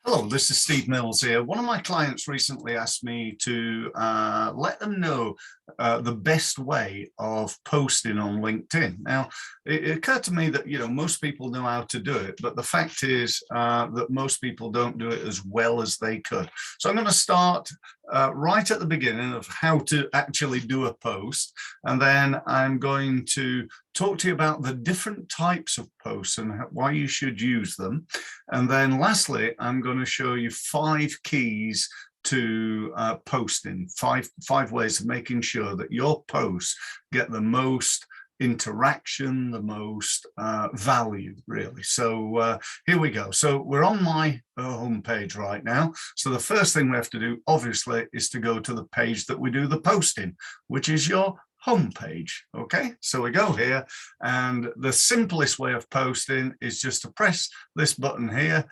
Hello, this is Steve Mills here. One of my clients recently asked me to let them know the best way of posting on LinkedIn. Now, it occurred to me that, most people know how to do it, but the fact is that most people don't do it as well as they could. So I'm going to start right at the beginning of how to actually do a post, and then I'm going to talk to you about the different types of posts and why you should use them. And then lastly, I'm going to show you 5 keys to posting, five ways of making sure that your posts get the most interaction, the most value, really. So here we go. So we're on my homepage right now. So the first thing we have to do, obviously, is to go to the page that we do the posting, which is your homepage. Okay, so we go here, and the simplest way of posting is just to press this button here,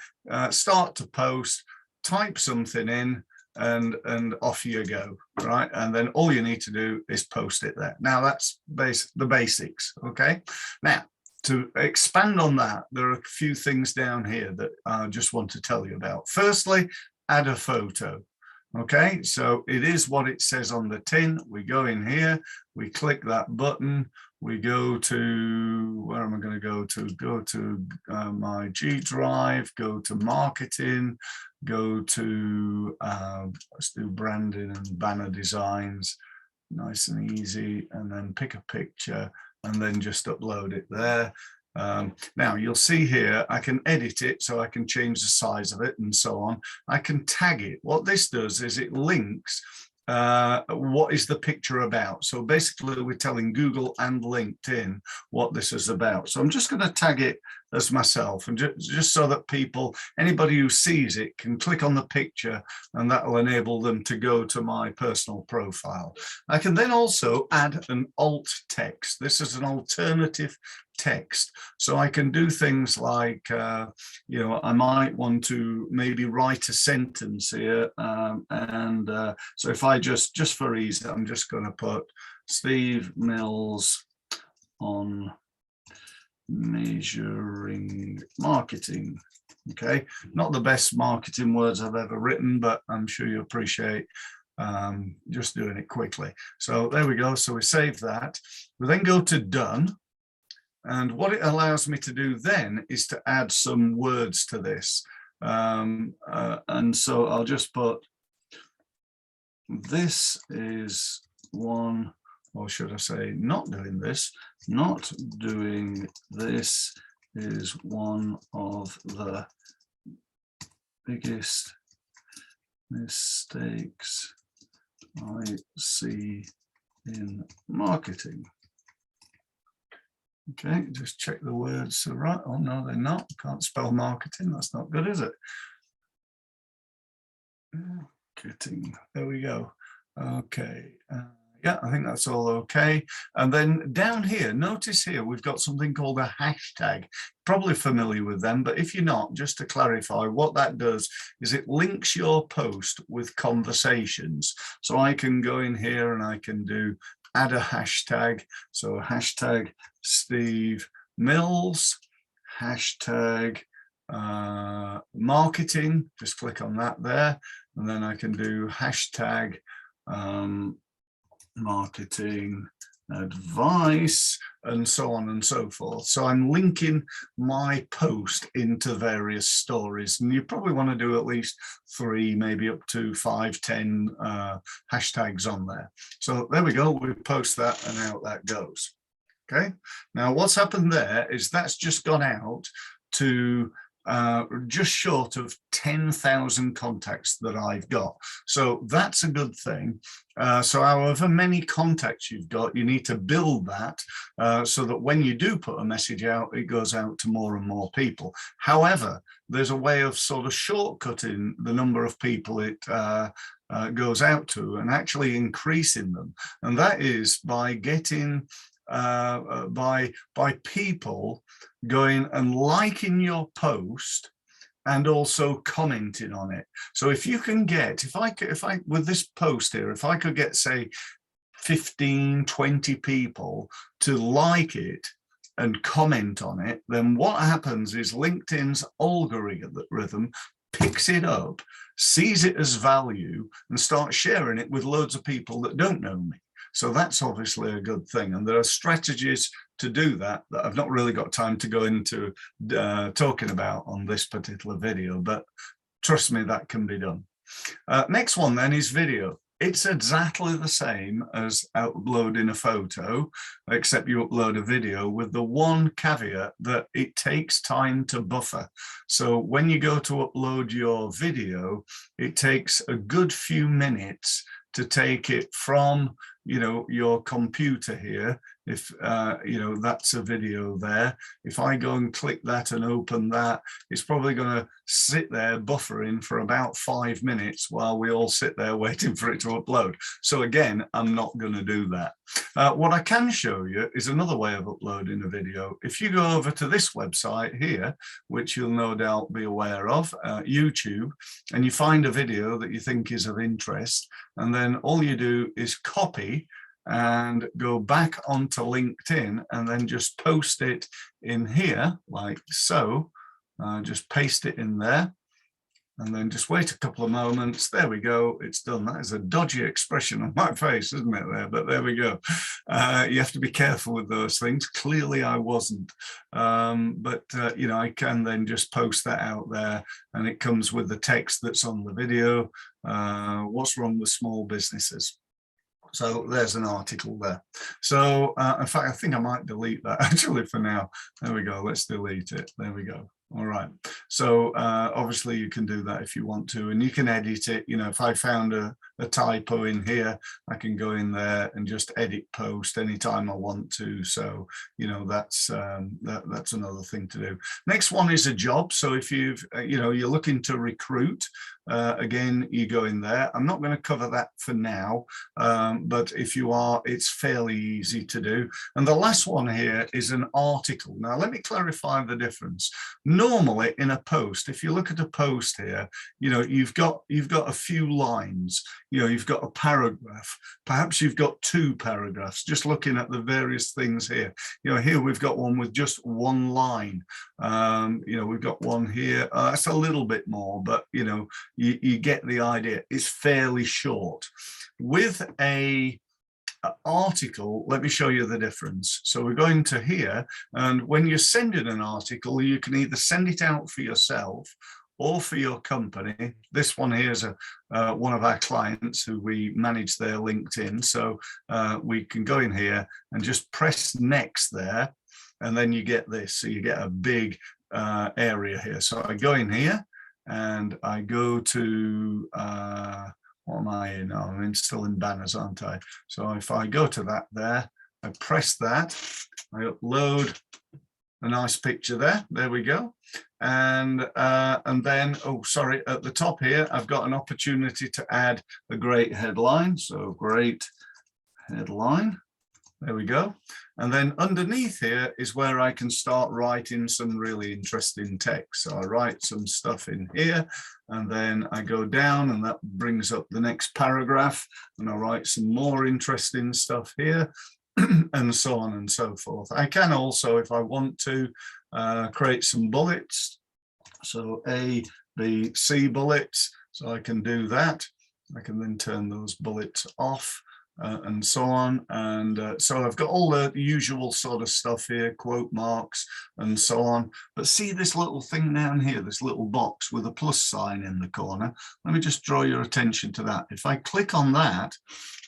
start to post, type something in, and off you go, right? And then all you need to do is post it there. Now that's the basics. Okay, now to expand on that, there are a few things down here that I just want to tell you about. Firstly, add a photo. Okay, so it is what it says on the tin. We go in here, we click that button, we go to, where am I going to go to? Go to my G drive, go to marketing, go to, let's do branding and banner designs, nice and easy, and then pick a picture and then just upload it there. Now you'll see here, I can edit it, so I can change the size of it and so on. I can tag it. What this does is it links what is the picture about. So basically we're telling Google and LinkedIn what this is about. So I'm just going to tag it as myself, and just so that anybody who sees it can click on the picture, and that will enable them to go to my personal profile. I can then also add an alt text. This is an alternative text, so I can do things like I might want to maybe write a sentence here, so if I just for ease, I'm just going to put Steve Mills on measuring marketing. Okay, not the best marketing words I've ever written, but I'm sure you appreciate just doing it quickly. So there we go. So we save that. We then go to done. And what it allows me to do then is to add some words to this. And so I'll just put, this is one, or should I say, not doing this is one of the biggest mistakes I see in marketing. Okay, just check the words are right. Oh no, they're not. Can't spell marketing. That's not good, is it? Marketing. There we go. Okay. Yeah, I think that's all okay. And then down here, notice here, we've got something called a hashtag. Probably familiar with them, but if you're not, just to clarify, what that does is it links your post with conversations. So I can go in here and I can do add a hashtag. So hashtag Steve Mills, hashtag marketing, just click on that there. And then I can do hashtag marketing advice, and so on and so forth. So I'm linking my post into various stories, and you probably want to do at least 3, maybe up to 5, 10 hashtags on there. So there we go, we post that and out that goes. Okay, now what's happened there is that's just gone out to just short of 10,000 contacts that I've got. So that's a good thing. So however many contacts you've got, you need to build that so that when you do put a message out, it goes out to more and more people. However, there's a way of sort of shortcutting the number of people it goes out to and actually increasing them. And that is by getting by people going and liking your post and also commenting on it. So if you can get, if I with this post here, if I could get, say, 15, 20 people to like it and comment on it, then what happens is LinkedIn's algorithm picks it up, sees it as value, and starts sharing it with loads of people that don't know me. So that's obviously a good thing. And there are strategies to do that I've not really got time to go into talking about on this particular video, but trust me, that can be done. Next one then is video. It's exactly the same as uploading a photo, except you upload a video with the one caveat that it takes time to buffer. So when you go to upload your video, it takes a good few minutes to take it from, you know, your computer here. If, you know, that's a video there. If I go and click that and open that, it's probably going to sit there buffering for about 5 minutes while we all sit there waiting for it to upload. So again, I'm not going to do that. What I can show you is another way of uploading a video. If you go over to this website here, which you'll no doubt be aware of, YouTube, and you find a video that you think is of interest, and then all you do is copy and go back onto LinkedIn and then just post it in here like so. Just paste it in there and then just wait a couple of moments. There we go, it's done. That is a dodgy expression on my face, isn't it there? But there we go. You have to be careful with those things. Clearly I wasn't, you know, I can then just post that out there and it comes with the text that's on the video. What's wrong with small businesses? So there's an article there. So in fact, I think I might delete that actually for now. There we go. Let's delete it. There we go. All right. So obviously you can do that if you want to, and you can edit it. You know, if I found a typo in here, I can go in there and just edit post anytime I want to. So, you know, that's another thing to do. Next one is a job. So if you've, you know, you're looking to recruit, again, you go in there. I'm not going to cover that for now, but if you are, it's fairly easy to do. And the last one here is an article. Now, let me clarify the difference. Normally in a post, if you look at a post here, you know, you've got a few lines, you know, you've got a paragraph, perhaps you've got 2 paragraphs, just looking at the various things here. You know, here we've got one with just 1 line. You know, we've got one here, that's a little bit more, but you know, you get the idea. It's fairly short. With a article, let me show you the difference. So we're going to here, and when you're sending an article, you can either send it out for yourself or for your company. This one here is one of our clients who we manage their LinkedIn. So we can go in here and just press next there, and then you get this. So you get a big area here. So I go in here and I go to what am I in? Oh, I'm still in banners, aren't I? So if I go to that there, I press that, I upload a nice picture there. There we go. And then, oh, sorry, at the top here, I've got an opportunity to add a great headline. So great headline. There we go. And then underneath here is where I can start writing some really interesting text. So I write some stuff in here, and then I go down and that brings up the next paragraph, and I write some more interesting stuff here, and so on and so forth. I can also, if I want to, create some bullets. So A, B, C bullets. So I can do that. I can then turn those bullets off. And so on, and so I've got all the usual sort of stuff here, quote marks and so on. But see this little thing down here, this little box with a plus sign in the corner. Let me just draw your attention to that. If I click on that,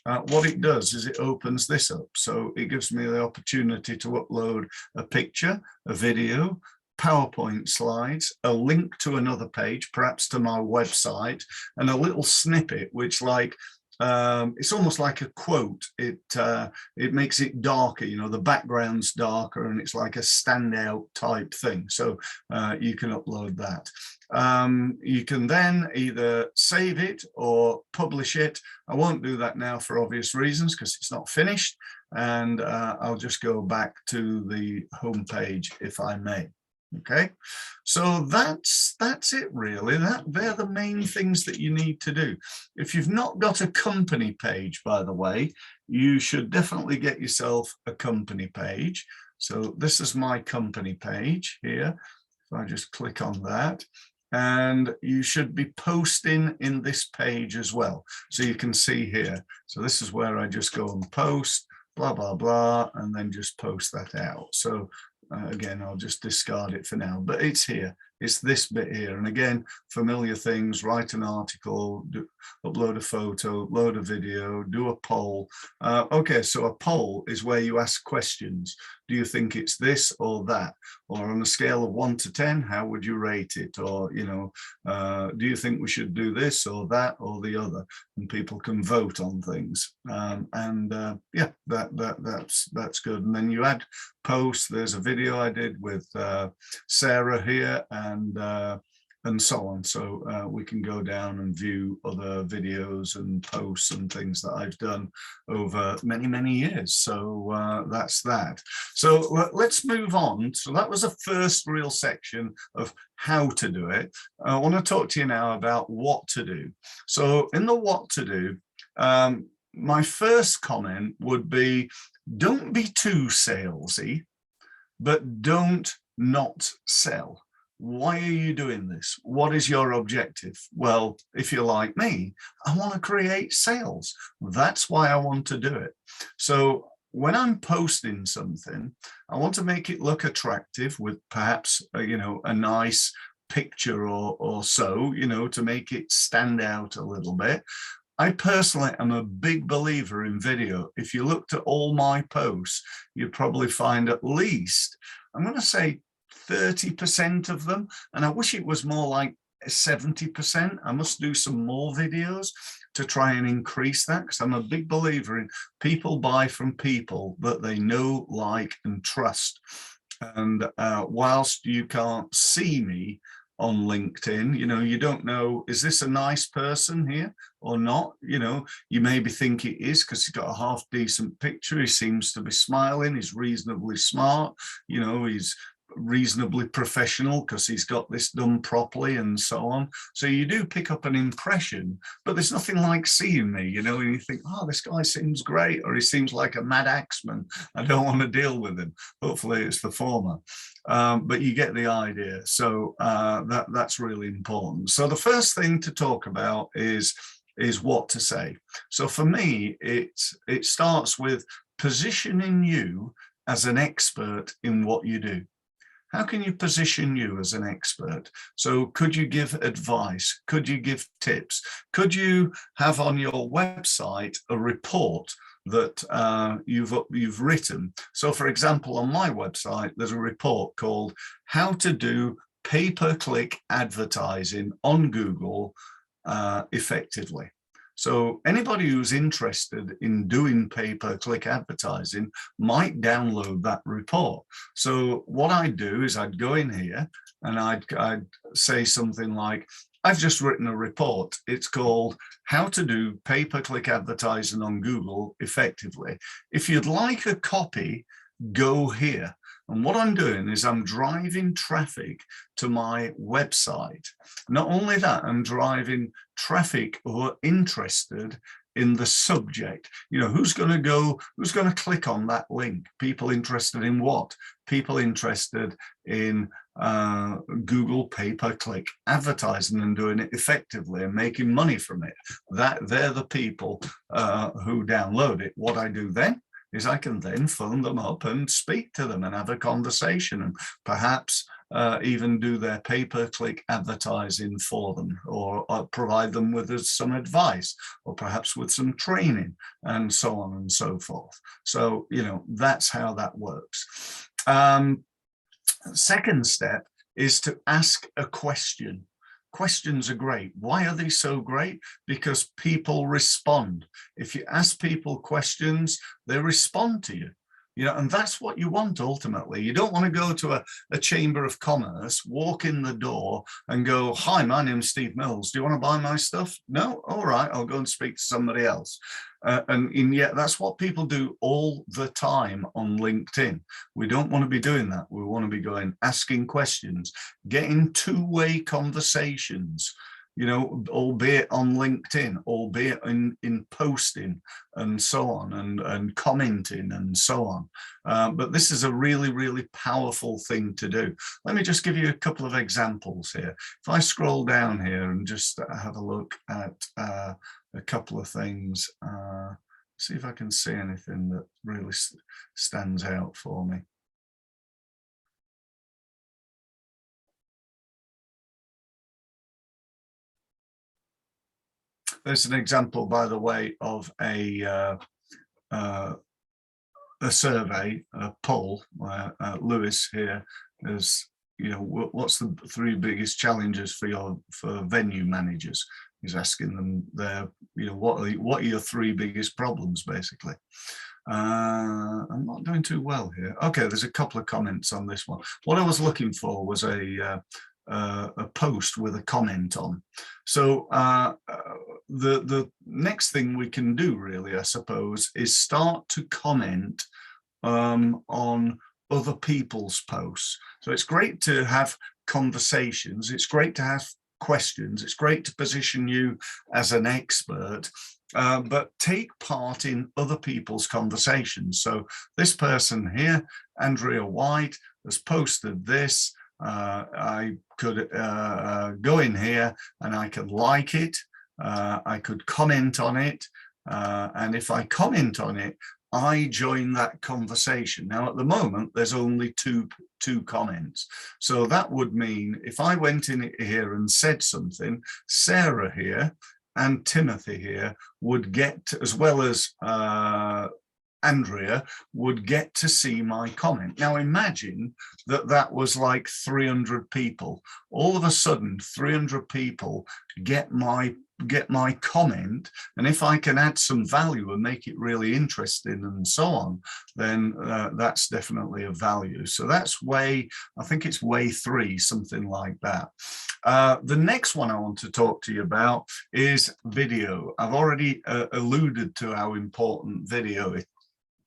what it does is it opens this up. So it gives me the opportunity to upload a picture, a video, PowerPoint slides, a link to another page, perhaps to my website, and a little snippet which, like, it's almost like a quote. It makes it darker, you know, the background's darker, and it's like a standout type thing. So you can upload that. You can then either save it or publish it. I won't do that now for obvious reasons because it's not finished, and I'll just go back to the home page if I may. Okay, so that's it really. They're the main things that you need to do. If you've not got a company page, by the way, you should definitely get yourself a company page. So this is my company page here. If I just click on that, and you should be posting in this page as well. So you can see here. So this is where I just go and post, blah, blah, blah, and then just post that out. So again, I'll just discard it for now, but it's here. It's this bit here. And again, familiar things, write an article, upload a photo, load a video, do a poll. Okay, so a poll is where you ask questions. Do you think it's this or that? Or on a scale of 1 to 10, how would you rate it? Or, you know, do you think we should do this or that or the other? And people can vote on things. Yeah, that's good. And then you add posts. There's a video I did with Sarah here, and so on. So we can go down and view other videos and posts and things that I've done over many, many years. So that's that. So let's move on. So that was a first real section of how to do it. I want to talk to you now about what to do. So in the what to do, my first comment would be, don't be too salesy, but don't not sell. Why are you doing this? What is your objective? Well, if you're like me, I want to create sales. That's why I want to do it. So when I'm posting something, I want to make it look attractive with perhaps, you know, a nice picture or so, you know, to make it stand out a little bit. I personally am a big believer in video. If you looked at all my posts, you'd probably find at least, I'm going to say 30% of them, and I wish it was more like 70%. I must do some more videos to try and increase that, because I'm a big believer in people buy from people that they know, like, and trust. And whilst you can't see me on LinkedIn, you know, you don't know, is this a nice person here or not? You know, you maybe think it is because he's got a half decent picture. He seems to be smiling. He's reasonably smart. You know, he's reasonably professional because he's got this done properly and so on. So you do pick up an impression, but there's nothing like seeing me, you know, and you think, oh, this guy seems great, or he seems like a mad axeman. I don't want to deal with him. Hopefully it's the former. But you get the idea. So that's really important. So the first thing to talk about is what to say. So for me, it starts with positioning you as an expert in what you do. How can you position you as an expert? So could you give advice? Could you give tips? Could you have on your website a report that you've written? So for example, on my website, there's a report called How to Do Pay-Per-Click Advertising on Google Effectively. So anybody who's interested in doing pay-per-click advertising might download that report. So what I'd do is I'd go in here and I'd say something like, I've just written a report. It's called How to Do Pay-Per-Click Advertising on Google Effectively. If you'd like a copy, go here. And what I'm doing is I'm driving traffic to my website. Not only that, I'm driving traffic who are interested in the subject. You know, who's going to click on that link? People interested in what? People interested in Google pay-per-click advertising and doing it effectively and making money from it. They're the people who download it. What I do then is I can then phone them up and speak to them and have a conversation and perhaps even do their pay-per-click advertising for them, or provide them with some advice, or perhaps with some training, and so on and so forth. So, you know, that's how that works. Second step is to ask a question. Questions are great. Why are they so great? Because people respond. If you ask people questions, they respond to you. You know, and that's what you want ultimately. You don't want to go to a chamber of commerce, walk in the door and go, hi, my name's Steve Mills. Do you want to buy my stuff? No? All right, I'll go and speak to somebody else. And yet that's what people do all the time on LinkedIn. We don't want to be doing that. We want to be going, asking questions, getting two-way conversations. you know, albeit on LinkedIn, albeit in posting and so on, and commenting and so on. But this is a really, really powerful thing to do. Let me just give you a couple of examples here. If I scroll down here and just have a look at a couple of things, see if I can see anything that really stands out for me. There's an example, by the way, of a survey, a poll, where Lewis here is, you know, what's the 3 biggest challenges for venue managers? He's asking them their, you know, what are your 3 biggest problems, basically. I'm not doing too well here. Okay, there's a couple of comments on this one. What I was looking for was a post with a comment on. So the next thing we can do, really, I suppose, is start to comment on other people's posts. So it's great to have conversations, it's great to have questions, it's great to position you as an expert, but take part in other people's conversations. So this person here, Andrea White, has posted this. I could go in here and I could like it, I could comment on it, and if I comment on it, I join that conversation. Now, at the moment, there's only two comments. So that would mean if I went in here and said something, Sarah here and Timothy here would get, as well as Andrea, would get to see my comment. Now imagine that that was like 300 people. All of a sudden, 300 people get my comment, and if I can add some value and make it really interesting and so on, then that's definitely a value. So that's I think it's way 3, something like that. The next one I want to talk to you about is video. I've already alluded to how important video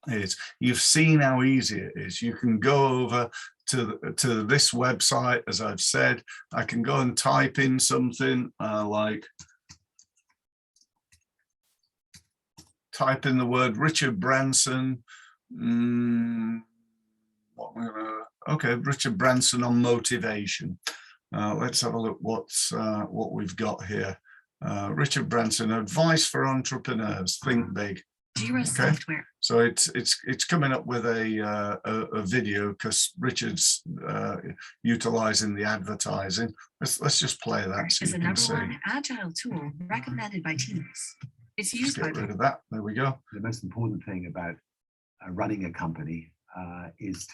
is. You've seen how easy it is. You can go over to this website, as I've said. I can go and type in something like, type in the word Richard Branson. Okay, Richard Branson on motivation. Let's have a look what we've got here. Richard Branson, advice for entrepreneurs, think big. Jira software. So it's coming up with a video because Richard's utilizing the advertising. Let's just play that so is you the can see. #1 agile tool recommended by teams. It's used Let's get rid of that. There we go. The most important thing about running a company is.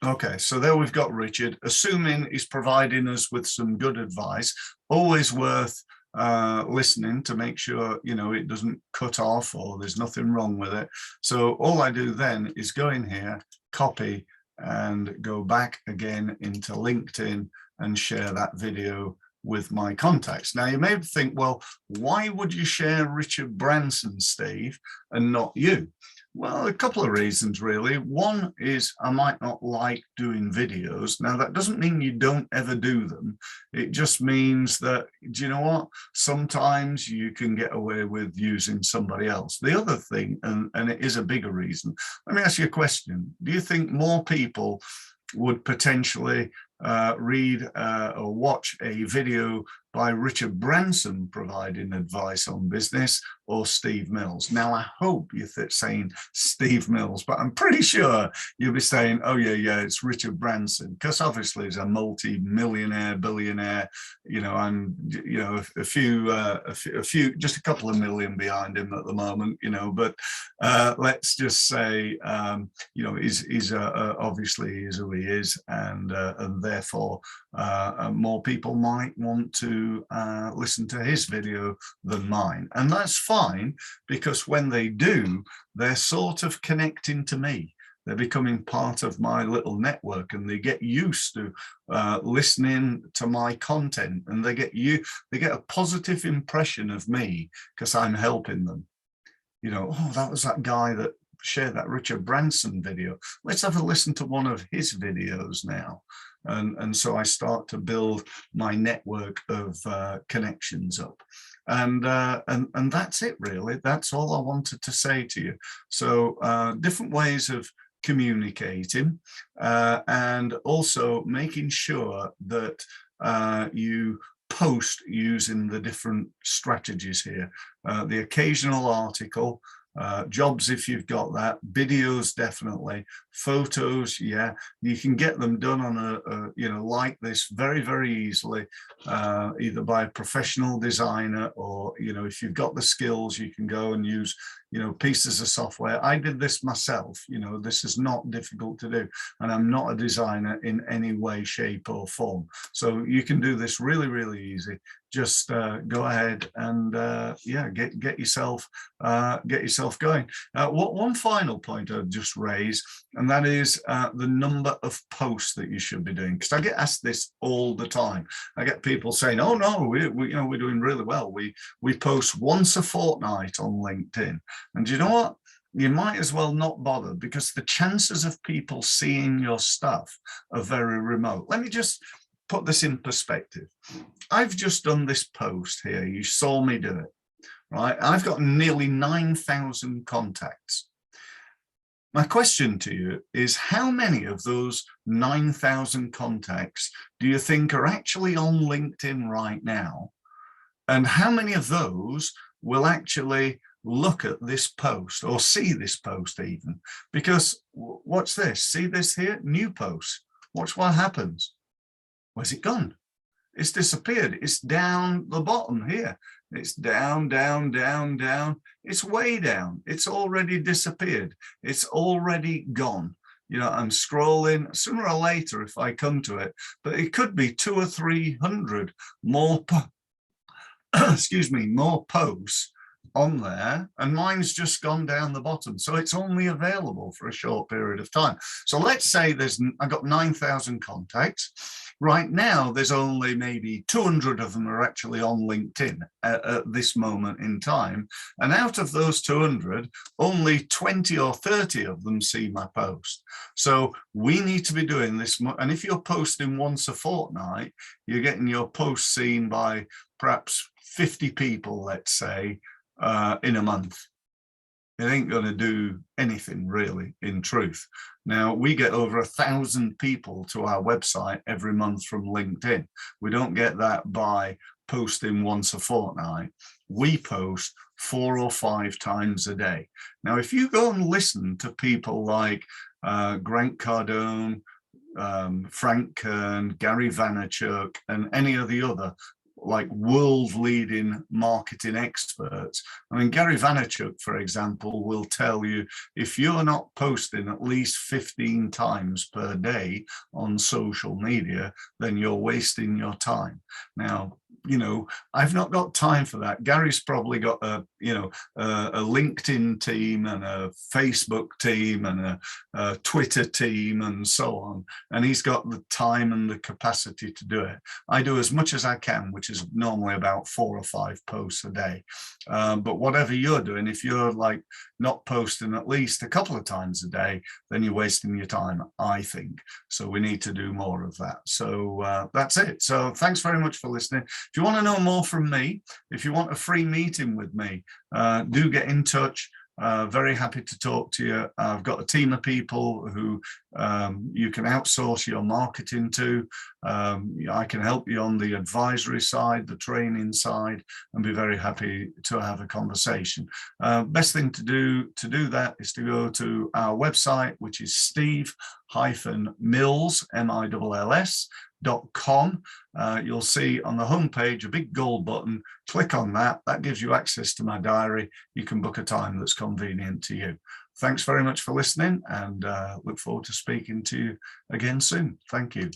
Okay, so there we've got Richard, assuming he's providing us with some good advice. Always worth listening to make sure, you know, it doesn't cut off or there's nothing wrong with it. So all I do then is go in here, copy, and go back again into LinkedIn and share that video with my contacts. Now you may think, well, why would you share Richard Branson, Steve, and not you? Well, a couple of reasons, really. One is I might not like doing videos. Now, that doesn't mean you don't ever do them. It just means that, do you know what? Sometimes you can get away with using somebody else. The other thing, and it is a bigger reason, let me ask you a question. Do you think more people would potentially read or watch a video by Richard Branson providing advice on business or Steve Mills? Now, I hope you're saying Steve Mills, but I'm pretty sure you'll be saying, oh yeah, it's Richard Branson, because obviously he's a multi-millionaire, billionaire, you know, and, you know, a few, just a couple of million behind him at the moment, you know, but let's just say, you know, he's obviously is who he is, and therefore more people might want to listen to his video than mine. And that's fine, because when they do, they're sort of connecting to me. They're becoming part of my little network, and they get used to listening to my content, and they get a positive impression of me because I'm helping them. You know, oh, that was that guy that shared that Richard Branson video. Let's have a listen to one of his videos now. And so I start to build my network of connections up. And that's it, really. That's all I wanted to say to you. So different ways of communicating, and also making sure that you post using the different strategies here. The occasional article, jobs if you've got that, videos definitely, photos, yeah, you can get them done on a you know, like this very, very easily, either by a professional designer, or, you know, if you've got the skills, you can go and use, you know, pieces of software. I did this myself, you know, this is not difficult to do, and I'm not a designer in any way, shape or form. So you can do this really, really easy. Just go ahead and yeah, get yourself going. One final point I'd just raise, and that is the number of posts that you should be doing, because I get asked this all the time. I get people saying, "Oh no, we you know, we're doing really well. We post once a fortnight on LinkedIn." And do you know what? You might as well not bother, because the chances of people seeing your stuff are very remote. Let me just put this in perspective. I've just done this post here. You saw me do it, right? I've got nearly 9,000 contacts. My question to you is, how many of those 9,000 contacts do you think are actually on LinkedIn right now? And how many of those will actually look at this post or see this post even? Because watch this, see this here, new post. Watch what happens. Where's it gone? It's disappeared. It's down the bottom here. It's down, down, down, down. It's way down. It's already disappeared. It's already gone. You know, I'm scrolling. Sooner or later, if I come to it, but it could be 200 or 300 more, excuse me, more posts on there, and mine's just gone down the bottom, so it's only available for a short period of time. So let's say I got 9,000 contacts right now. There's only maybe 200 of them are actually on LinkedIn at this moment in time, and out of those 200, only 20 or 30 of them see my post. So we need to be doing this, and if you're posting once a fortnight, you're getting your post seen by perhaps 50 people, let's say, in a month. It ain't going to do anything really, in truth. Now, we get over 1,000 people to our website every month from LinkedIn. We don't get that by posting once a fortnight. We post 4 or 5 times a day. Now, if you go and listen to people like Grant Cardone, Frank Kern, Gary Vaynerchuk, and any of the other like world-leading marketing experts. I mean, Gary Vaynerchuk, for example, will tell you, if you're not posting at least 15 times per day on social media, then you're wasting your time. Now, you know, I've not got time for that. Gary's probably got a, you know, a LinkedIn team and a Facebook team and a Twitter team and so on. And he's got the time and the capacity to do it. I do as much as I can, which is normally about 4 or 5 posts a day. But whatever you're doing, if you're like not posting at least a couple of times a day, then you're wasting your time, I think. So we need to do more of that. So that's it. So thanks very much for listening. If you want to know more from me, if you want a free meeting with me, do get in touch. Very happy to talk to you. I've got a team of people who you can outsource your marketing to. I can help you on the advisory side, the training side, and be very happy to have a conversation. Best thing to do that is to go to our website, which is steve-mills, MILLS.com. You'll see on the homepage a big gold button. Click on that. That gives you access to my diary. You can book a time that's convenient to you. Thanks very much for listening, and look forward to speaking to you again soon. Thank you.